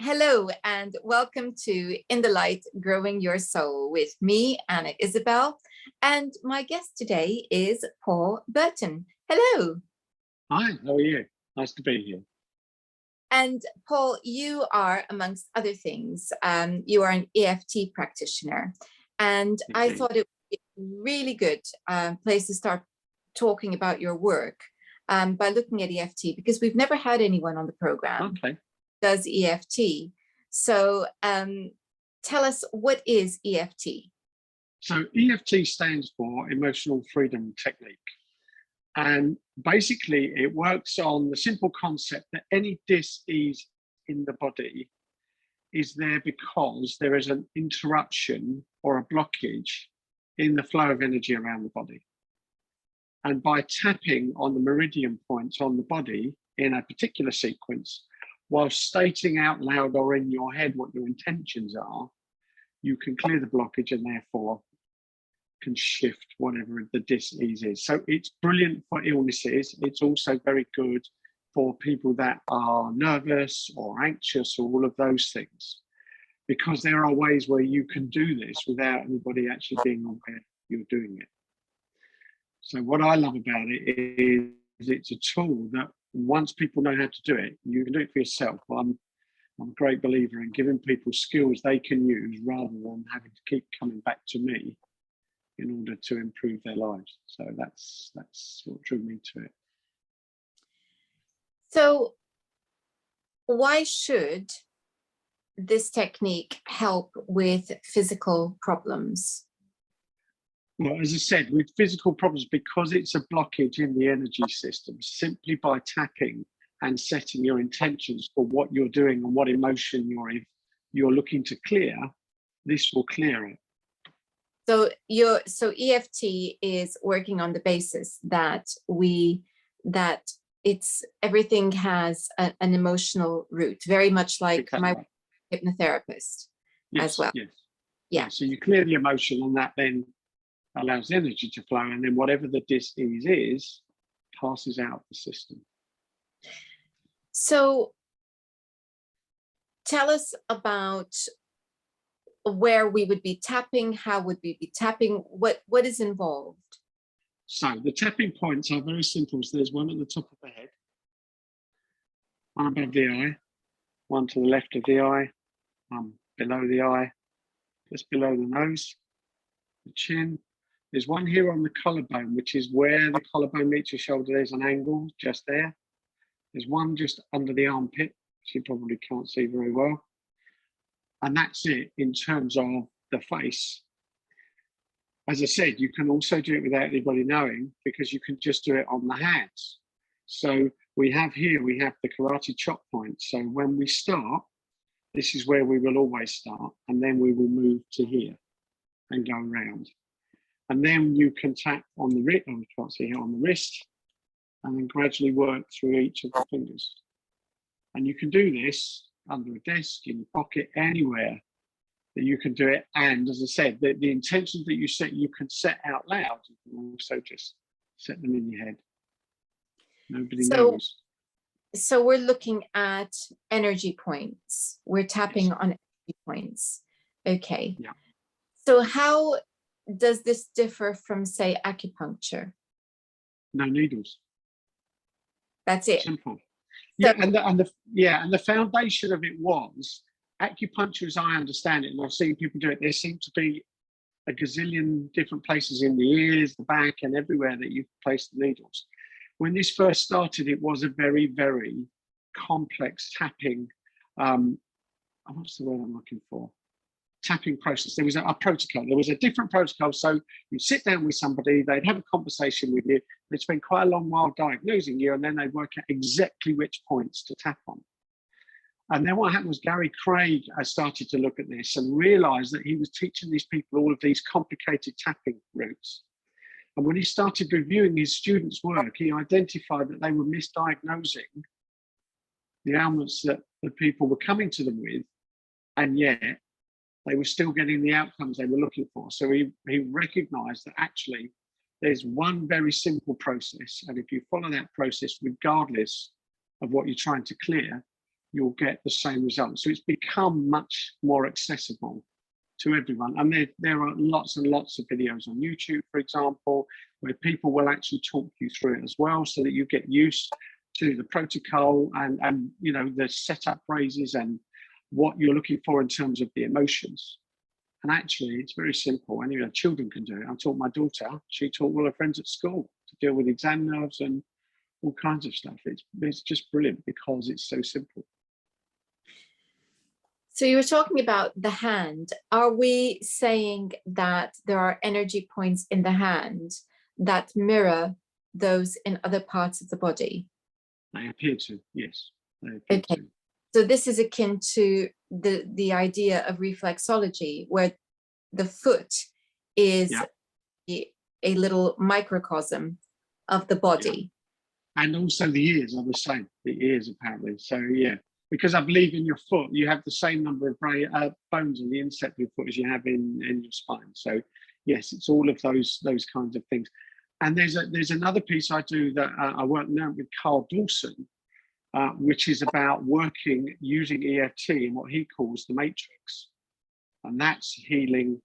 Hello and welcome to In the Light, Growing Your Soul with me, Anna Isabel. And my guest today is Paul Burton. Hello. Hi, how are you? Nice to be here. And Paul, you are, amongst other things, you are an EFT practitioner. And I thought it would be a really good place to start talking about your work by looking at EFT, because we've never had anyone on the program. Okay. Does EFT. So tell us, what is EFT? So EFT stands for Emotional Freedom Technique. And basically it works on the simple concept that any dis-ease in the body is there because there is an interruption or a blockage in the flow of energy around the body. And by tapping on the meridian points on the body in a particular sequence, while stating out loud or in your head what your intentions are, you can clear the blockage and therefore can shift whatever the dis-ease is. So it's brilliant for illnesses. It's also very good for people that are nervous or anxious or all of those things, because there are ways where you can do this without anybody actually being aware you're doing it. So what I love about it is it's a tool that once people know how to do it, you can do it for yourself. I'm a great believer in giving people skills they can use rather than having to keep coming back to me in order to improve their lives. So that's what drew me to it. So why should this technique help with physical problems? Well, as I said, with physical problems, because it's a blockage in the energy system, simply by tapping and setting your intentions for what you're doing and what emotion you're looking to clear, this will clear it. So EFT is working on the basis that everything has an emotional root, very much like Exactly. My hypnotherapist as well. Yes. Yeah. So you clear the emotion, and that then allows energy to flow, and then whatever the dis-ease is passes out of the system. So tell us about where we would be tapping, how would we be tapping, what is involved? So the tapping points are very simple. So there's one at the top of the head, one above the eye, one to the left of the eye, below the eye, just below the nose, the chin. There's one here on the collarbone, which is where the collarbone meets your shoulder. There's an angle just there. There's one just under the armpit, which you probably can't see very well. And that's it in terms of the face. As I said, you can also do it without anybody knowing, because you can just do it on the hands. So we have the karate chop point. So when we start, this is where we will always start. And then we will move to here and go around. And then you can tap on the wrist, you can't see here, on the wrist, and then gradually work through each of the fingers. And you can do this under a desk, in your pocket, anywhere that you can do it. And as I said, the intentions that you set, you can set out loud. You can also just set them in your head. Nobody knows. So we're looking at energy points. We're tapping on energy points. Okay. Yeah. So how does this differ from, say, acupuncture? No needles. That's it. Simple. Yeah, and the foundation of it was acupuncture, as I understand it, and I've seen people do it. There seem to be a gazillion different places in the ears, the back, and everywhere that you place the needles. When this first started, it was a very, very complex tapping. What's the word I'm looking for? Tapping process. There was a protocol. There was a different protocol. So you sit down with somebody, they'd have a conversation with you, they'd spend quite a long while diagnosing you, and then they'd work out exactly which points to tap on. And then what happened was Gary Craig started to look at this and realized that he was teaching these people all of these complicated tapping routes. And when he started reviewing his students' work, he identified that they were misdiagnosing the ailments that the people were coming to them with, and yet they were still getting the outcomes they were looking for. So he recognized that actually there's one very simple process, and if you follow that process, regardless of what you're trying to clear, you'll get the same result. So it's become much more accessible to everyone. And there are lots and lots of videos on YouTube, for example, where people will actually talk you through it as well, so that you get used to the protocol and you know, the setup phrases and what you're looking for in terms of the emotions. And actually, it's very simple. Any children can do it. I taught my daughter, she taught all her friends at school to deal with exam nerves and all kinds of stuff. It's just brilliant because it's so simple. So you were talking about the hand. Are we saying that there are energy points in the hand that mirror those in other parts of the body? They appear to, yes. They appear Okay. to. So this is akin to the idea of reflexology, where the foot is a little microcosm of the body. Yeah. And also the ears are the same, the ears apparently. So yeah, because I believe in your foot, you have the same number of bones in the instep of your foot as you have in your spine. So yes, it's all of those kinds of things. And there's another piece I do that I work now with Carl Dawson, which is about working using EFT in what he calls the Matrix. And that's healing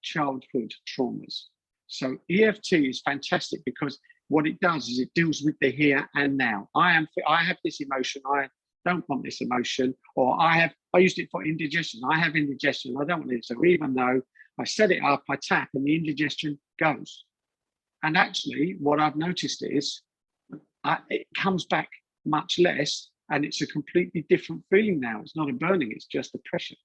childhood traumas. So EFT is fantastic because what it does is it deals with the here and now. I have this emotion, I don't want this emotion, or I used it for indigestion. I have indigestion, I don't want it. So even though I set it up, I tap and the indigestion goes. And actually what I've noticed is it comes back much less, and it's a completely different feeling now. It's not a burning, it's just a pressure.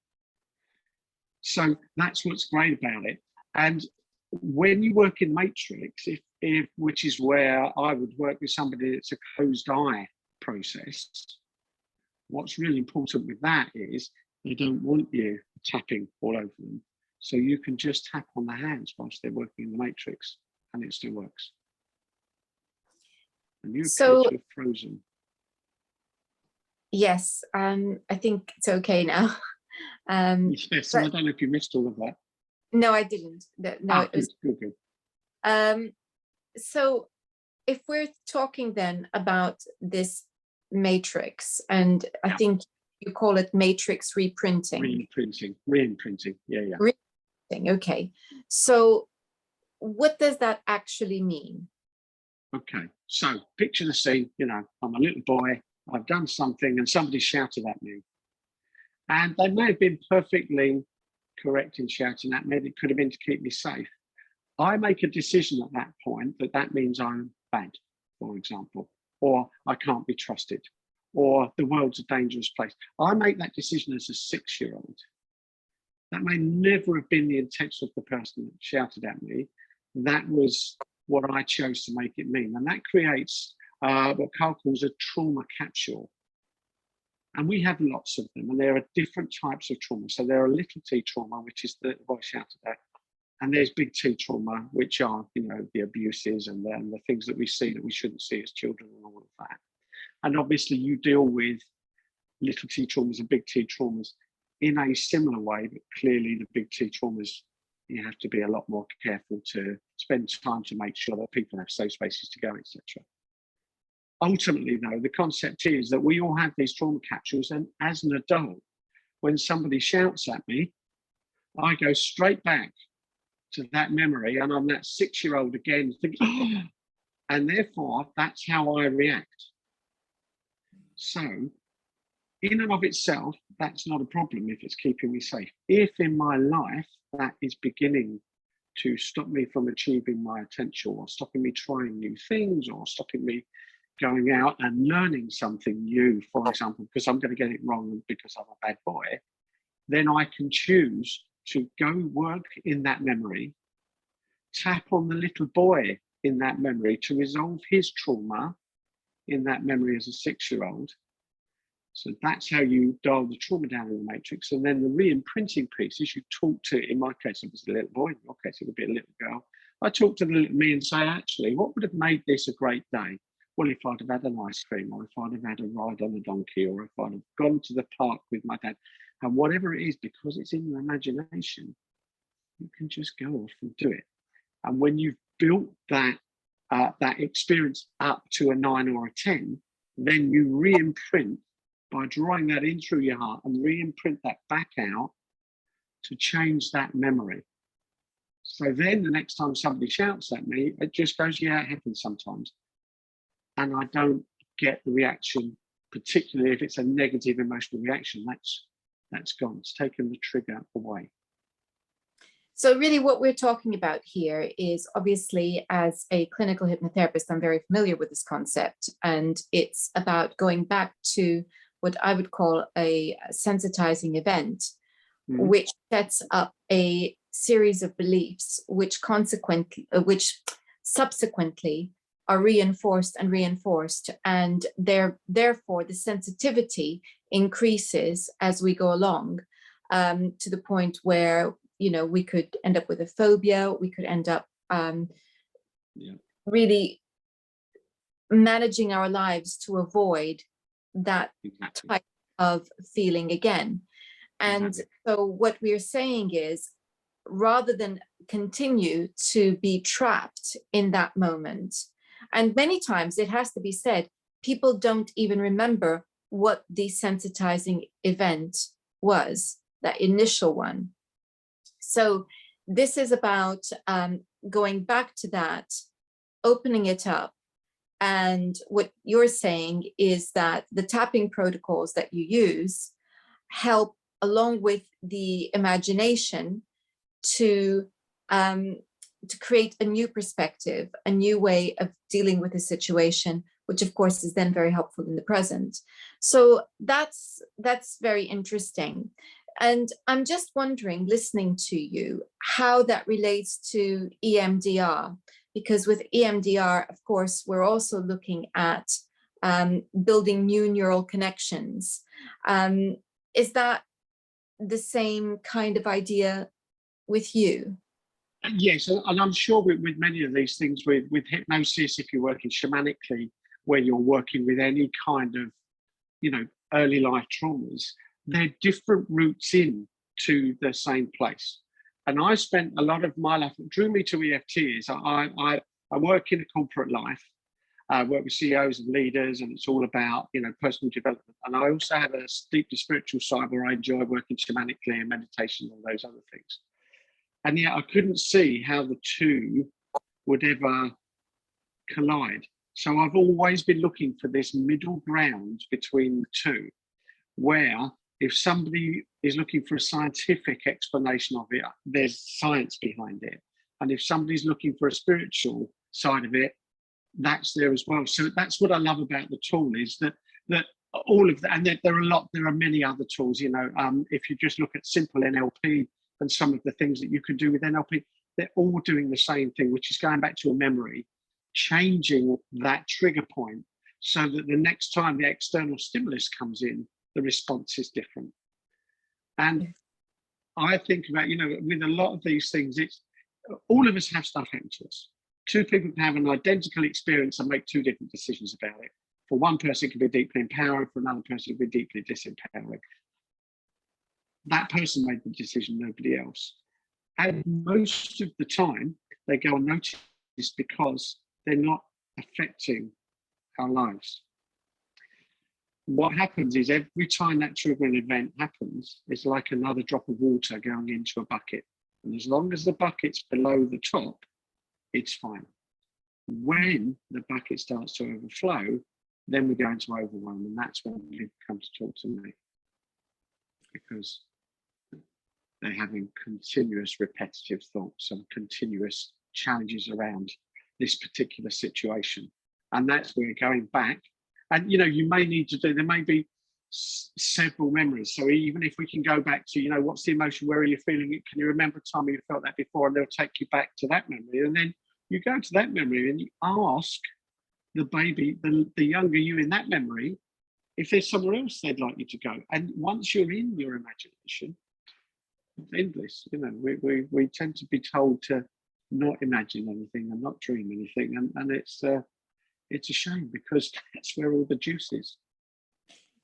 So that's what's great about it. And when you work in Matrix, which is where I would work with somebody that's a closed eye process, what's really important with that is they don't want you tapping all over them. So you can just tap on the hands whilst they're working in the Matrix, and it still works. And you appear to have frozen. Yes, I think it's okay now. Yes, and I don't know if you missed all of that. No, I didn't. No, it was good. So if we're talking then about this matrix, and I think you call it matrix reprinting. Reimprinting, yeah. Reprinting, okay. So what does that actually mean? Okay, so picture the scene, you know, I'm a little boy, I've done something and somebody shouted at me. And they may have been perfectly correct in shouting at me. It could have been to keep me safe. I make a decision at that point that means I'm bad, for example, or I can't be trusted, or the world's a dangerous place. I make that decision as a 6-year-old. That may never have been the intention of the person that shouted at me. That was what I chose to make it mean. And that creates what Carl calls a trauma capsule. And we have lots of them, and there are different types of trauma. So there are little t trauma, which is the what I shouted at, and there's big T trauma, which are, you know, the abuses and the things that we see that we shouldn't see as children and all of that. And obviously you deal with little t traumas and big T traumas in a similar way, but clearly the big T traumas, you have to be a lot more careful to spend time to make sure that people have safe spaces to go, etc. Ultimately, though, the concept is that we all have these trauma capsules, and as an adult, when somebody shouts at me, I go straight back to that memory, and I'm that 6-year-old again thinking, oh, and therefore that's how I react. So in and of itself, that's not a problem if it's keeping me safe. If in my life that is beginning to stop me from achieving my potential, or stopping me trying new things, or stopping me going out and learning something new, for example, because I'm going to get it wrong because I'm a bad boy, then I can choose to go work in that memory, tap on the little boy in that memory to resolve his trauma in that memory as a 6-year-old. So that's how you dial the trauma down in the matrix. And then the re-imprinting piece is you talk to, in my case, it was a little boy, in your case, it would be a little girl. I talk to the little me and say, actually, what would have made this a great day? Well, if I'd have had an ice cream, or if I'd have had a ride on a donkey, or if I'd have gone to the park with my dad, and whatever it is, because it's in your imagination, you can just go off and do it. And when you've built that experience up to a 9 or a 10, then you re-imprint by drawing that in through your heart and re-imprint that back out to change that memory. So then the next time somebody shouts at me, it just goes, yeah, it happens sometimes. And I don't get the reaction, particularly if it's a negative emotional reaction. That's gone. It's taken the trigger away. So really what we're talking about here is, obviously, as a clinical hypnotherapist, I'm very familiar with this concept, and it's about going back to what I would call a sensitizing event, which sets up a series of beliefs which subsequently are reinforced and reinforced, and therefore the sensitivity increases as we go along, to the point where, you know, we could end up with a phobia. We could end up really managing our lives to avoid that type of feeling again. And so what we're saying is, rather than continue to be trapped in that moment, and many times it has to be said, people don't even remember what the sensitizing event was, that initial one. So this is about going back to that, opening it up. And what you're saying is that the tapping protocols that you use help, along with the imagination, to create a new perspective, a new way of dealing with the situation, which of course is then very helpful in the present. So that's very interesting. And I'm just wondering, listening to you, how that relates to EMDR, because with EMDR, of course, we're also looking at building new neural connections. Is that the same kind of idea with you? Yes, and I'm sure with many of these things, with hypnosis, if you're working shamanically, where you're working with any kind of, you know, early life traumas, they're different routes in to the same place. And I spent a lot of my life, what drew me to EFT is I work in a corporate life, I work with CEOs and leaders, and it's all about, you know, personal development. And I also have a deeply spiritual side where I enjoy working shamanically and meditation and all those other things. And yet I couldn't see how the two would ever collide. So I've always been looking for this middle ground between the two, where if somebody is looking for a scientific explanation of it, there's science behind it. And if somebody's looking for a spiritual side of it, that's there as well. So that's what I love about the tool, is that all of that, and there are many other tools, you know, if you just look at simple NLP and some of the things that you can do with NLP, they're all doing the same thing, which is going back to a memory, changing that trigger point so that the next time the external stimulus comes in, the response is different. And I think about, you know, with a lot of these things, it's all of us have stuff happen to us. Two people can have an identical experience and make two different decisions about it. For one person, it can be deeply empowering. For another person, it can be deeply disempowering. That person made the decision, nobody else. And most of the time, they go unnoticed because they're not affecting our lives. What happens is every time that triggering event happens, it's like another drop of water going into a bucket. And as long as the bucket's below the top, it's fine. When the bucket starts to overflow, then we go into overwhelm, and that's when people come to talk to me, because they're having continuous repetitive thoughts and continuous challenges around this particular situation. And that's where going back, and you know, you may need to do, there may be several memories. So even if we can go back to, you know, what's the emotion, where are you feeling it, can you remember a time you felt that before, and they'll take you back to that memory. And then you go to that memory and you ask the baby, the younger you in that memory, if there's somewhere else they'd like you to go. And once you're in your imagination, it's endless. You know, we tend to be told to not imagine anything and not dream anything, and it's a shame, because that's where all the juice is.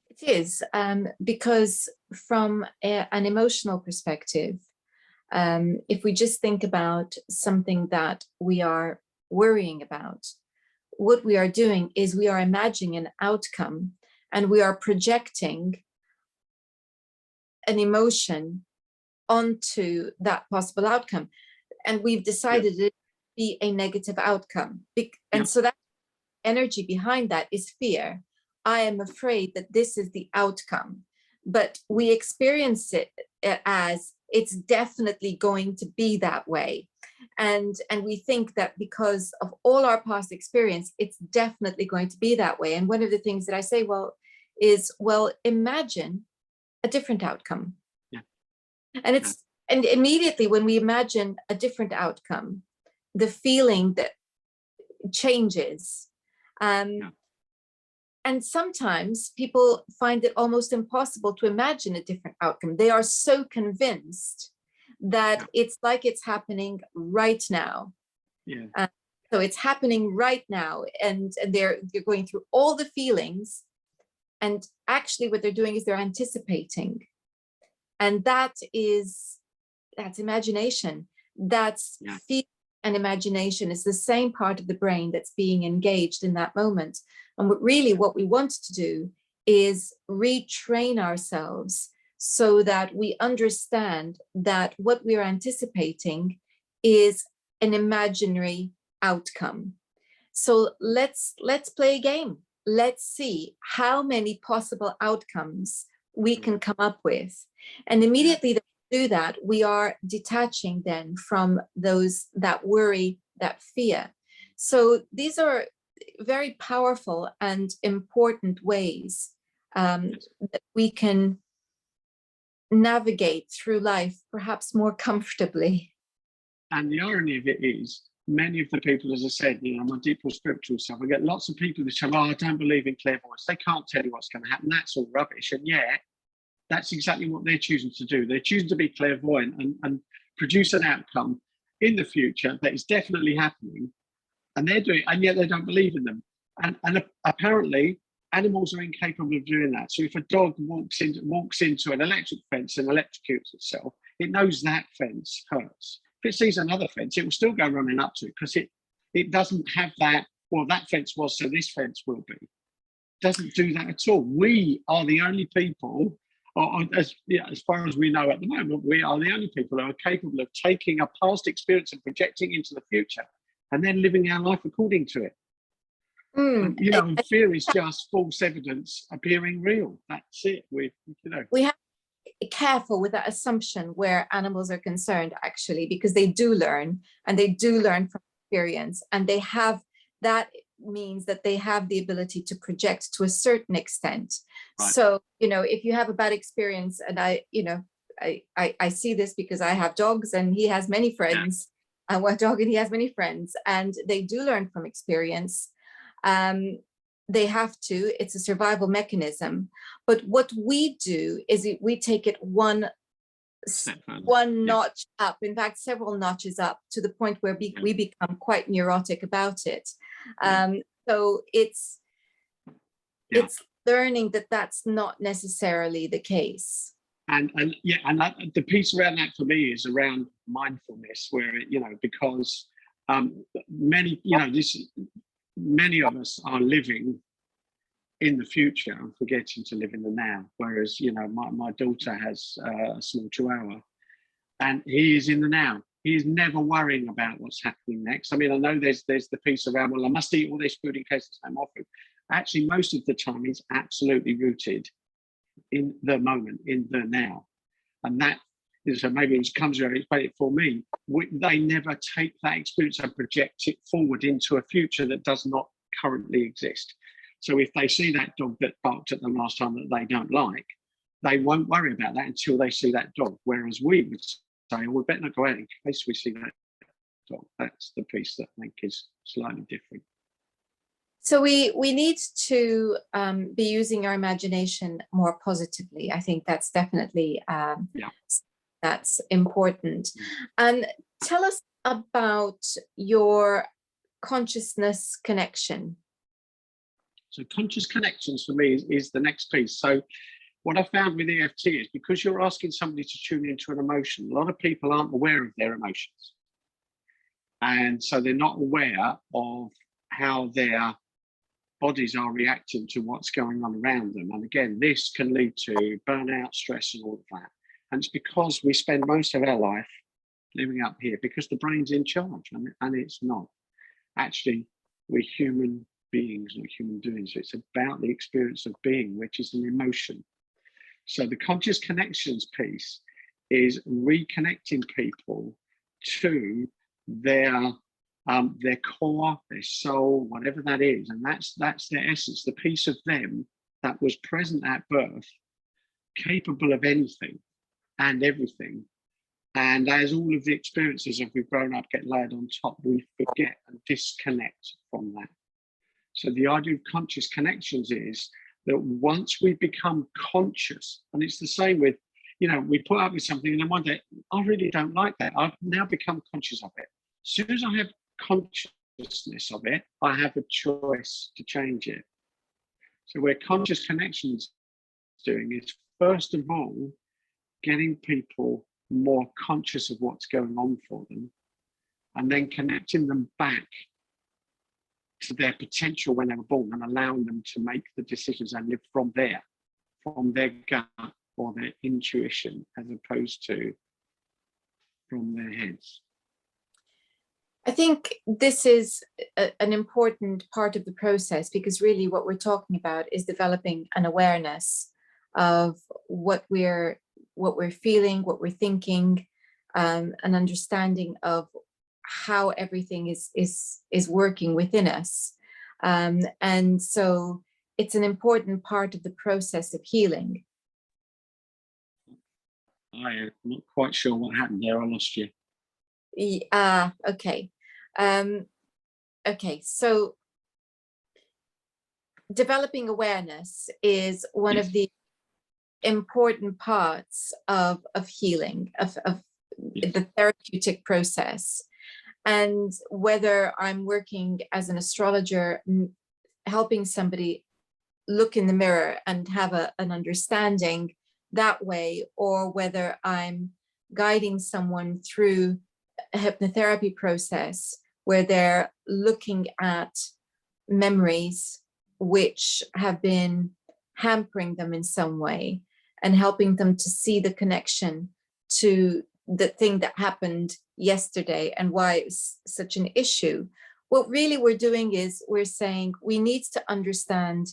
It is, because from an emotional perspective, if we just think about something that we are worrying about, what we are doing is we are imagining an outcome, and we are projecting an emotion onto that possible outcome. And we've decided it to be a negative outcome. And so that energy behind that is fear. I am afraid that this is the outcome, but we experience it as it's definitely going to be that way. And we think that because of all our past experience, it's definitely going to be that way. And one of the things that I say, imagine a different outcome. And immediately when we imagine a different outcome, the feeling that changes. And sometimes people find it almost impossible to imagine a different outcome. They are so convinced that it's like it's happening right now. So it's happening right now, and they're going through all the feelings, and actually what they're doing is they're anticipating. And that's imagination. That's feeling and imagination is the same part of the brain that's being engaged in that moment. And what we want to do is retrain ourselves so that we understand that what we are anticipating is an imaginary outcome. So let's play a game. Let's see how many possible outcomes we can come up with. And immediately that we do that, we are detaching then from that worry, that fear. So these are very powerful and important ways that we can navigate through life perhaps more comfortably. And the irony of it is, many of the people, as I said, my deeper spiritual self, I get lots of people that say, I don't believe in clairvoyance. They can't tell you what's going to happen. That's all rubbish. And yet, that's exactly what they're choosing to do. They're choosing to be clairvoyant and produce an outcome in the future that is definitely happening. And they're doing, and yet they don't believe in them. And apparently, animals are incapable of doing that. So if a dog walks into an electric fence and electrocutes itself, it knows that fence hurts. If it sees another fence, it will still go running up to it because it doesn't have that, that fence was, so this fence will be. It doesn't do that at all. We are the only people, as far as we know at the moment, we are the only people who are capable of taking a past experience and projecting into the future and then living our life according to it. Fear is just false evidence appearing real. That's it. We have careful with that assumption where animals are concerned, actually, because they do learn, and they do learn from experience, and that means that they have the ability to project to a certain extent. Right. So if you have a bad experience, and I see this because I have dogs and he has many friends. I want a dog and he has many friends, and they do learn from experience. They have to, it's a survival mechanism. But what we do is we take it one notch up, in fact, several notches up, to the point where we become quite neurotic about it. So it's learning that that's not necessarily the case. And the piece around that for me is around mindfulness, where because many of us are living in the future and forgetting to live in the now. Whereas, my daughter has a small chihuahua, and he is in the now. He is never worrying about what's happening next. I mean, I know there's the piece around, I must eat all this food in case I'm offered. Actually, most of the time, he's absolutely rooted in the moment, in the now. And that is, so maybe it comes around, it's for me. They never take that experience and project it forward into a future that does not currently exist. So if they see that dog that barked at them last time that they don't like, they won't worry about that until they see that dog. Whereas we would say, we better not go out in case we see that dog. That's the piece that I think is slightly different. So we need to be using our imagination more positively. I think that's definitely that's important. And tell us about your consciousness connection. So conscious connections for me is the next piece. So what I found with EFT is, because you're asking somebody to tune into an emotion, a lot of people aren't aware of their emotions. And so they're not aware of how their bodies are reacting to what's going on around them. And again, this can lead to burnout, stress, and all of that. And it's because we spend most of our life living up here because the brain's in charge, and it's not. Actually, we're human beings, not human doings. It's about the experience of being, which is an emotion. So the conscious connections piece is reconnecting people to their core, their soul, whatever that is, and that's their essence, the piece of them that was present at birth, capable of anything and everything. And as all of the experiences as we've grown up get layered on top, we forget and disconnect from that. So the idea of conscious connections is that once we become conscious, and it's the same with, you know, we put up with something and then one day, I really don't like that. I've now become conscious of it. As soon as I have consciousness of it, I have a choice to change it. So where conscious connections doing is, first of all, getting people more conscious of what's going on for them, and then connecting them back to their potential when they were born and allowing them to make the decisions and live from their gut or their intuition, as opposed to from their heads. I think this is an important part of the process, because really what we're talking about is developing an awareness of what we're feeling, what we're thinking, an understanding of how everything is working within us. And so it's an important part of the process of healing. I'm not quite sure what happened there. I lost you. Okay. Okay, so developing awareness is one of the important parts of healing, of the therapeutic process. And whether I'm working as an astrologer, helping somebody look in the mirror and have an understanding that way, or whether I'm guiding someone through a hypnotherapy process where they're looking at memories which have been hampering them in some way and helping them to see the connection to the thing that happened yesterday and why it was such an issue. What really we're doing is we're saying we need to understand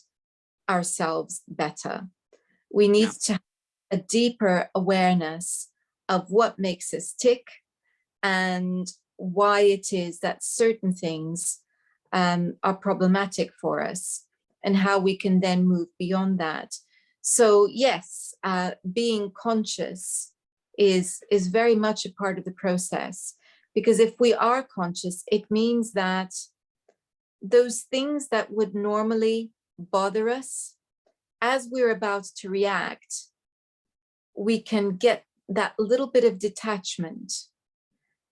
ourselves better. We need to have a deeper awareness of what makes us tick and why it is that certain things are problematic for us, and how we can then move beyond that. So yes, being conscious is very much a part of the process, because if we are conscious, it means that those things that would normally bother us, as we're about to react, we can get that little bit of detachment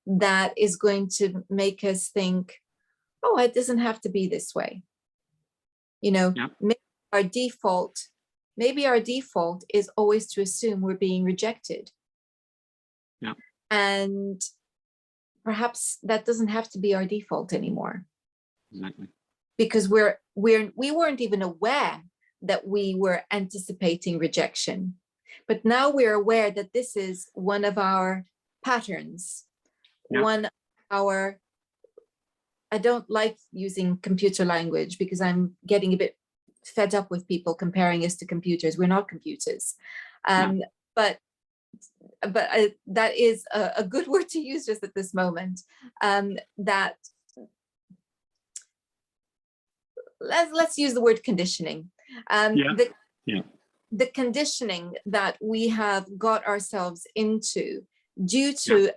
that is going to make us think, oh, it doesn't have to be this way. You know, maybe our default is always to assume we're being rejected. Yeah. And perhaps that doesn't have to be our default anymore. Exactly. Because we weren't even aware that we were anticipating rejection. But now we're aware that this is one of our patterns. One of our, I don't like using computer language because I'm getting a bit fed up with people comparing us to computers. We're not computers. But that is a good word to use just at this moment. That let's use the word conditioning. The conditioning that we have got ourselves into due to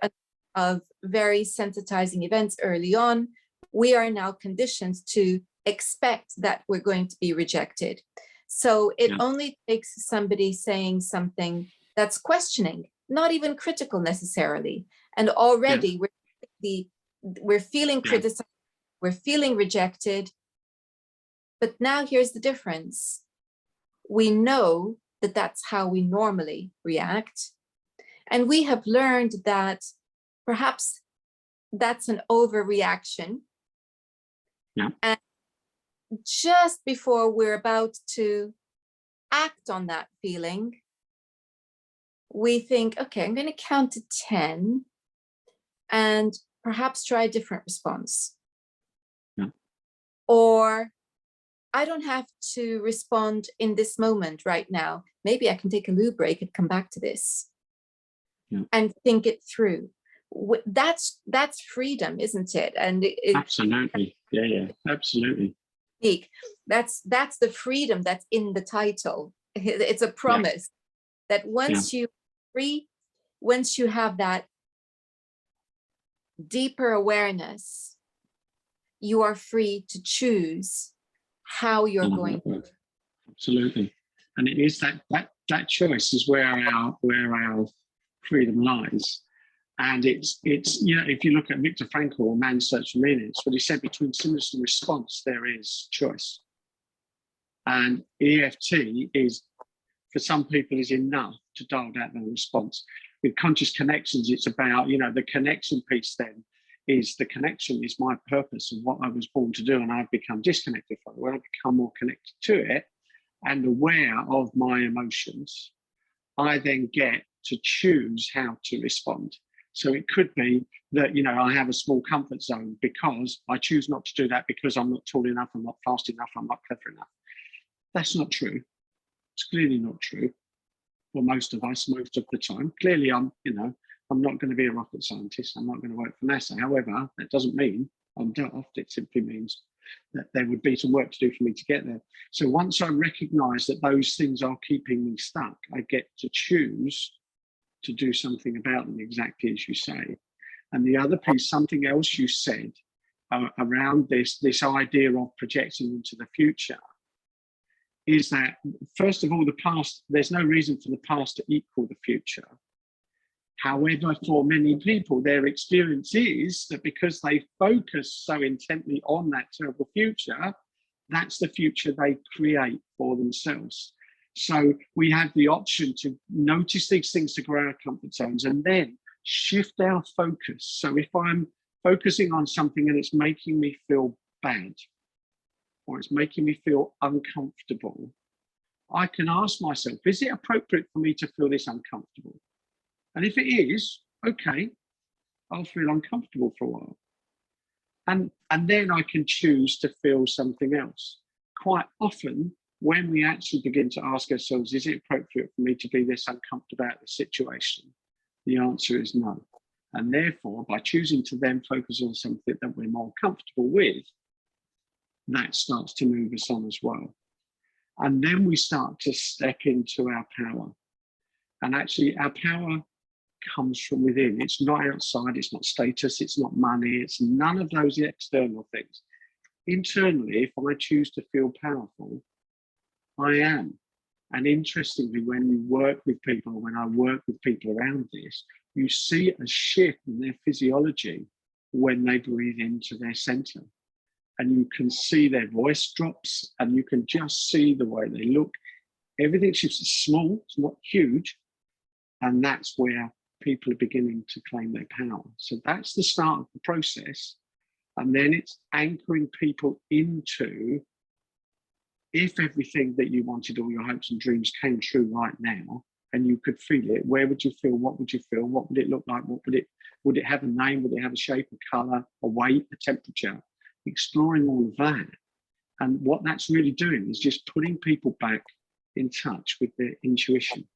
of very sensitizing events early on, we are now conditioned to expect that we're going to be rejected. So it only takes somebody saying something that's questioning, not even critical necessarily, and already we're feeling criticized, we're feeling rejected. But now here's the difference. We know that that's how we normally react. And we have learned that perhaps that's an overreaction. And just before we're about to act on that feeling, we think, okay, I'm going to count to 10 and perhaps try a different response. Yeah. Or I don't have to respond in this moment right now. Maybe I can take a loo break and come back to this. Yeah. And think it through. That's freedom, isn't it? And absolutely. Yeah, absolutely. That's the freedom that's in the title. It's a promise that once you free, once you have that deeper awareness, you are free to choose how you're going to. Absolutely. And it is that choice is where our freedom lies. And it's if you look at Viktor Frankl or Man's Search for Meaning, it's what he said, between stimulus and response there is choice. And EFT is, for some people, is enough to dial down the response. With conscious connections, it's about, the connection piece then is the connection is my purpose and what I was born to do, and I've become disconnected from it. When I become more connected to it and aware of my emotions, I then get to choose how to respond. So it could be that, I have a small comfort zone because I choose not to do that because I'm not tall enough, I'm not fast enough, I'm not clever enough. That's not true. It's clearly not true for most of us, most of the time. Clearly, I'm not going to be a rocket scientist. I'm not going to work for NASA. However, that doesn't mean I'm daft. It simply means that there would be some work to do for me to get there. So once I recognize that those things are keeping me stuck, I get to choose to do something about them, exactly as you say. And the other piece, something else you said around this idea of projecting into the future, is that, first of all, the past, there's no reason for the past to equal the future. However, for many people, their experience is that because they focus so intently on that terrible future, that's the future they create for themselves. So we have the option to notice these things, to grow our comfort zones, and then shift our focus. So if I'm focusing on something and it's making me feel bad, or it's making me feel uncomfortable, I can ask myself, is it appropriate for me to feel this uncomfortable? And if it is, okay, I'll feel uncomfortable for a while. And then I can choose to feel something else. Quite often, when we actually begin to ask ourselves, is it appropriate for me to be this uncomfortable about the situation? The answer is no. And therefore, by choosing to then focus on something that we're more comfortable with, that starts to move us on as well. And then we start to step into our power. And actually, our power comes from within. It's not outside, it's not status, it's not money, it's none of those external things. Internally, if I choose to feel powerful, I am. And interestingly, when you work with people, when I work with people around this, you see a shift in their physiology when they breathe into their center. And you can see their voice drops, and you can just see the way they look. Everything shifts. It's small, it's not huge. And that's where people are beginning to claim their power. So that's the start of the process. And then it's anchoring people into, if everything that you wanted, all your hopes and dreams came true right now, and you could feel it, where would you feel? What would you feel? What would it look like? Would it have a name? Would it have a shape, a color, a weight, a temperature? Exploring all of that. And what that's really doing is just putting people back in touch with their intuition.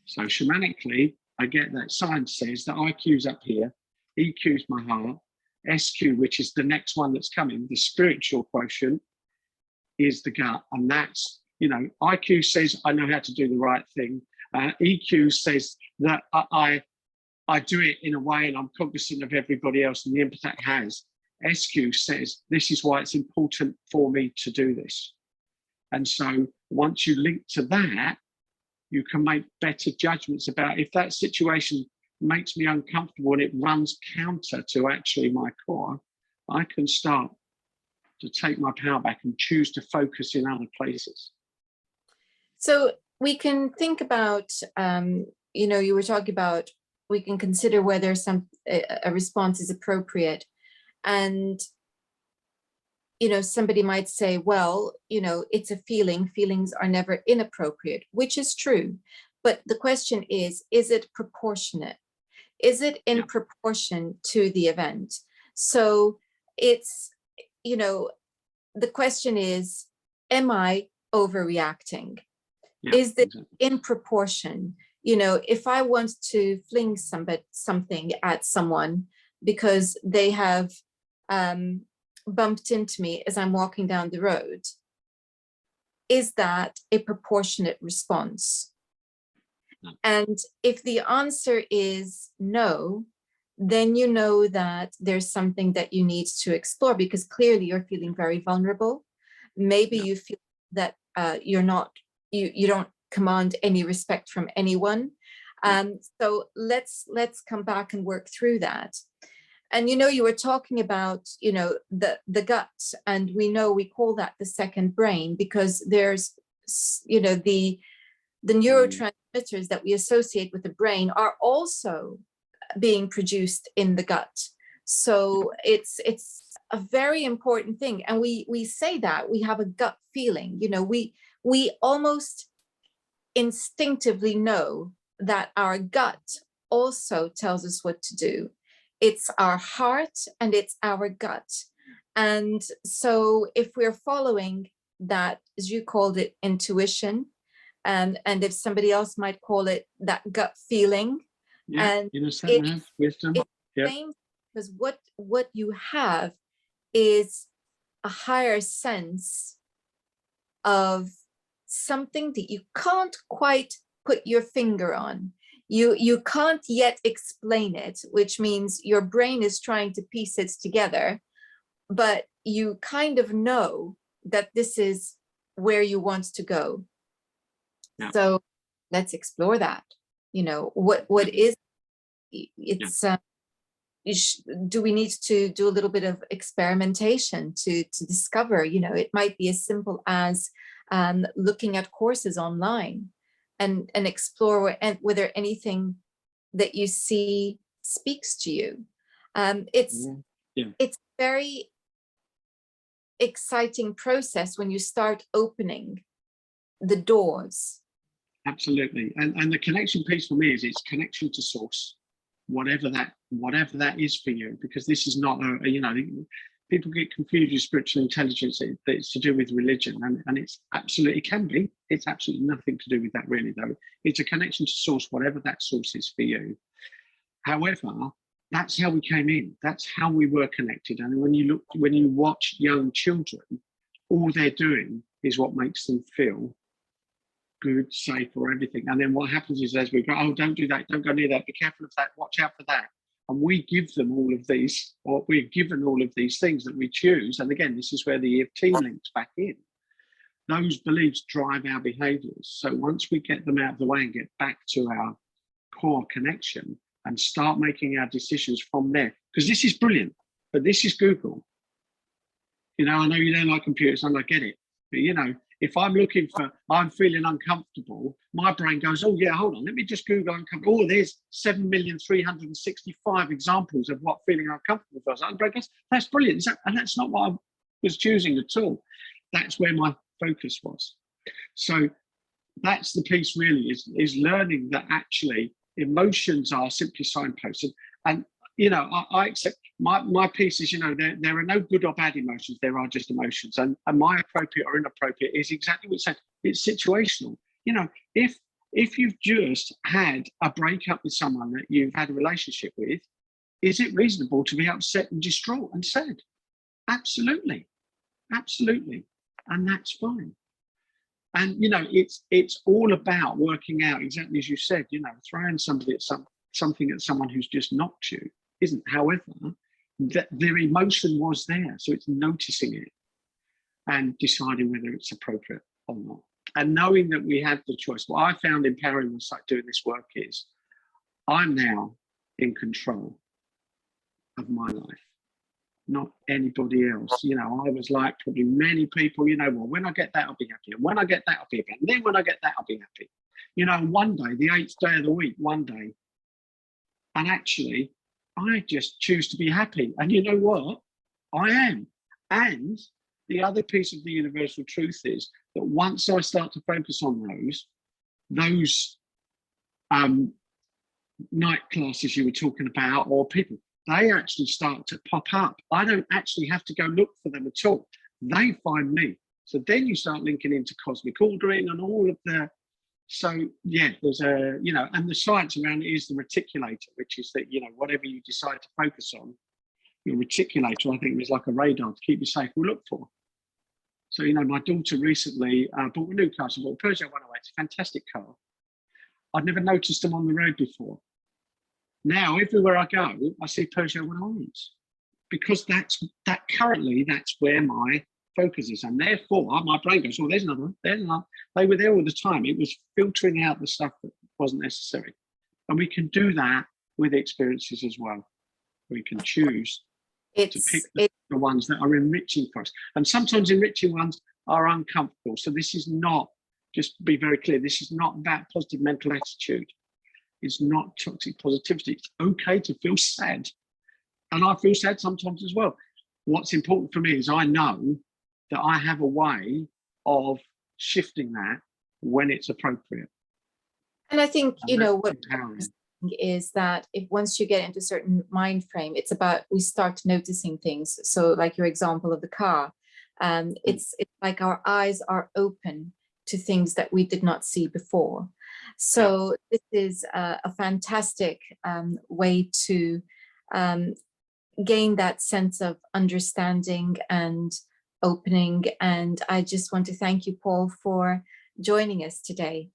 So shamanically, I get that science says that IQ's up here, EQ's my heart, SQ, which is the next one that's coming, the spiritual quotient, is the gut. And that's, IQ says I know how to do the right thing. EQ says that I do it in a way and I'm cognizant of everybody else and the impact it has. SQ says this is why it's important for me to do this. And so once you link to that, you can make better judgments about, if that situation makes me uncomfortable and it runs counter to actually my core, I can start to take my power back and choose to focus in other places. So we can think about, you were talking about, we can consider whether a response is appropriate. And somebody might say, well, it's a feeling. Feelings are never inappropriate, which is true. But the question is it proportionate? Is it in proportion to the event? So it's, the question is, am I overreacting? Is this in proportion? If I want to fling something at someone because they have bumped into me as I'm walking down the road, is that a proportionate response? And if the answer is no, then you know that there's something that you need to explore, because clearly you're feeling very vulnerable. Maybe you feel that you don't command any respect from anyone. So let's come back and work through that. And you were talking about the gut, and we call that the second brain, because there's the neurotransmitters that we associate with the brain are also being produced in the gut. So it's a very important thing. And we say that we have a gut feeling. We almost instinctively know that our gut also tells us what to do. It's our heart and it's our gut. And so if we're following that, as you called it, intuition, and if somebody else might call it that gut feeling, and wisdom. Because what you have is a higher sense of something that you can't quite put your finger on. You can't yet explain it, which means your brain is trying to piece it together, but you kind of know that this is where you want to go. So let's explore that. What is it's do we need to do a little bit of experimentation to discover? It might be as simple as looking at courses online and explore whether anything that you see speaks to you. It's very exciting process when you start opening the doors. Absolutely. And the connection piece for me is it's connection to source, whatever that is for you, because this is not people get confused with spiritual intelligence, that it's to do with religion, and it's absolutely, it can be. It's absolutely nothing to do with that, really, though. It's a connection to source, whatever that source is for you. However, that's how we came in. That's how we were connected. And when you watch young children, all they're doing is what makes them feel good, safe, or everything. And then what happens is, as we go, oh, don't do that, don't go near that, be careful of that, watch out for that. And we give them all of these, or we're given all of these things that we choose. And again, this is where the EFT links back in. Those beliefs drive our behaviors. So once we get them out of the way and get back to our core connection and start making our decisions from there, because this is brilliant, but this is Google. I know you don't like computers, and I get it, but if I'm I'm feeling uncomfortable, my brain goes, oh yeah, hold on, let me just Google uncomfortable. Oh, there's 7,365 examples of what feeling uncomfortable feels. And brain goes, that's brilliant. And that's not what I was choosing at all. That's where my focus was. So that's the piece, really, is learning that actually emotions are simply signposts. And I accept my piece is, there are no good or bad emotions. There are just emotions. And my appropriate or inappropriate is exactly what you said. It's situational. If you've just had a breakup with someone that you've had a relationship with, is it reasonable to be upset and distraught and sad? Absolutely. Absolutely. And that's fine. And, it's all about working out, exactly as you said, throwing somebody at something at someone who's just knocked you isn't. However, their emotion was there. So it's noticing it and deciding whether it's appropriate or not. And knowing that we have the choice. What I found empowering was like doing this work is I'm now in control of my life, not anybody else. I was like probably many people, well, when I get that, I'll be happy. And when I get that, I'll be happy. And then when I get that, I'll be happy. One day, the 8th day of the week, one day, and actually, I just choose to be happy. And you know what? I am. And the other piece of the universal truth is that once I start to focus on those night classes you were talking about, or people, they actually start to pop up. I don't actually have to go look for them at all. They find me. So then you start linking into cosmic ordering and all of the, so yeah, there's a, you know, and the science around it is the reticulator, which is that, you know, whatever you decide to focus on, your reticulator, I think, is like a radar to keep you safe, will look for. So, you know, my daughter recently bought a new car. She bought a Peugeot 108. It's a fantastic car. I'd never noticed them on the road before. Now, everywhere I go, I see Peugeot 108s because that's currently where my focus is. And therefore, my brain goes, oh, there's another one, there's another. They were there all the time. It was filtering out the stuff that wasn't necessary. And we can do that with experiences as well. We can choose to pick the ones that are enriching for us. And sometimes enriching ones are uncomfortable. So this is not, just be very clear, this is not about positive mental attitude. It's not toxic positivity. It's okay to feel sad. And I feel sad sometimes as well. What's important for me is I know that I have a way of shifting that when it's appropriate. And I think, you know, what is that if once you get into a certain mind frame, it's about, we start noticing things. So like your example of the car, it's like our eyes are open to things that we did not see before. So this is a fantastic way to gain that sense of understanding and opening. And I just want to thank you, Paul, for joining us today.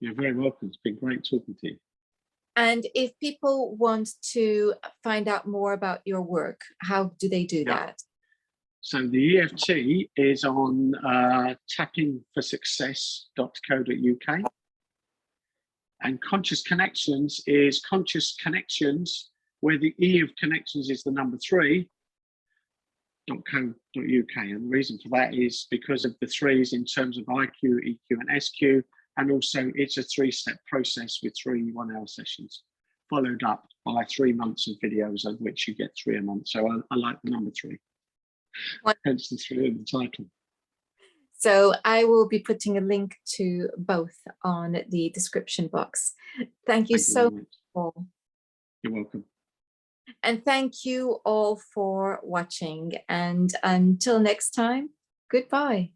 You're very welcome. It's been great talking to you. And if people want to find out more about your work, how do they do that? So the EFT is on tappingforsuccess.co.uk. And Conscious Connections is Conscious Connections, where the E of connections is the number 3.co.uk. And the reason for that is because of the 3s in terms of IQ, EQ, and SQ. And also it's a 3-step process with 3 1-hour sessions, followed up by 3 months of videos, of which you get 3 a month. So I like the number 3. Hence the 3 in the title. So I will be putting a link to both on the description box. Thank you so much, Paul. You're welcome. And thank you all for watching. And until next time, goodbye.